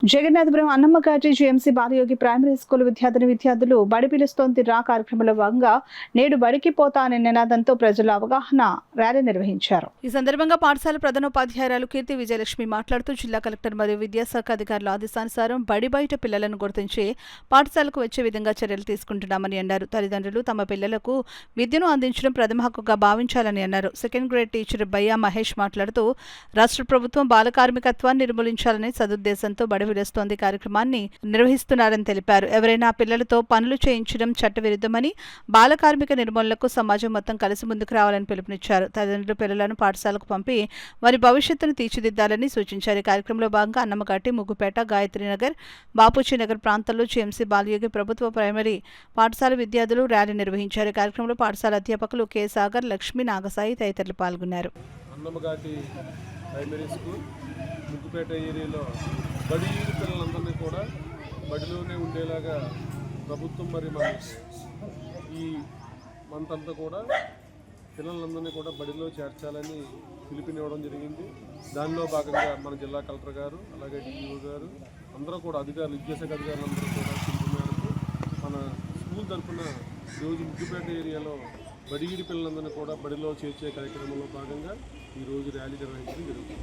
జగన్నాథపురం అన్నమ్మగారి GMC Balayogi primary school విద్యార్థులు బడి పిలుస్తోంది రా కార్యక్రమంలో భాగంగా నేడు బడికి పోతా అనే నినాదంతో ప్రజల అవగాహన ర్యాలీ నిర్వహించారు. ఈ సందర్భంగా పాఠశాల ప్రధానోపాధ్యాయురాలు కీర్తి విజయలక్ష్మి మాట్లాడుతూ జిల్లా కలెక్టర్ మరియు విద్యాశాఖ అధికారుల ఆదేశానుసారం బడి బయట పిల్లలను గుర్తించి పాఠశాలకు వచ్చే విధంగా చర్యలు తీసుకుంటున్నామని అన్నారు. తల్లిదండ్రులు తమ పిల్లలకు విద్యను అందించడం ప్రథమ హక్కుగా భావించాలని అన్నారు. సెకండ్ గ్రేడ్ టీచర్ బయ్యా మహేష్ మాట్లాడుతూ రాష్ట్ర ప్రభుత్వం బాల కార్మికత్వాన్ని నిర్మూలించాలనే సదుద్దేశంతో బడి విలుస్తోంది కార్యక్రమాన్ని నిర్వహిస్తున్నారని తెలిపారు. ఎవరైనా పిల్లలతో పనులు చేయించడం చట్టవిరుద్ధమని, బాల కార్మిక నిర్మూలనకు సమాజం మొత్తం కలిసి ముందుకు రావాలని పిలుపునిచ్చారు. తల్లిదండ్రులు పిల్లలను పాఠశాలకు పంపి వారి భవిష్యత్తును తీర్చిదిద్దాలని సూచించారు. ఈ కార్యక్రమంలో భాగంగా అన్నమ్మఘాటి, ముగ్గుపేట, గాయత్రీనగర్, బాపూజీనగర్ ప్రాంతాల్లో జీఎంసీ బాలయోగి ప్రభుత్వ ప్రైమరీ పాఠశాల విద్యార్థులు ర్యాలీ నిర్వహించారు. కార్యక్రమంలో పాఠశాల అధ్యాపకులు కె సాగర్, లక్ష్మీ, నాగసాయి తదితరులు పాల్గొన్నారు. ప్రైమరీ స్కూల్ ముగ్గుపేట ఏరియాలో బడి పిల్లలందరినీ కూడా బడిలోనే ఉండేలాగా ప్రభుత్వం మరి మన ఈ మంత్ అంతా కూడా పిల్లలందరినీ కూడా బడిలో చేర్చాలని పిలుపునివ్వడం జరిగింది. దానిలో భాగంగా మన జిల్లా కలెక్టర్ గారు, అలాగే డిఈఓ గారు, అందరూ కూడా అధికారులు, విద్యాశాఖ అధికారులందరూ కూడా పిలుపు మేరకు మన స్కూల్ తరఫున ఈరోజు ముగ్గుపేట ఏరియాలో బడిగిడి పిల్లలందరినీ కూడా బడిలో చేర్చే కార్యక్రమంలో భాగంగా ఈరోజు ర్యాలీ నిర్వహించడం జరుగుతుంది.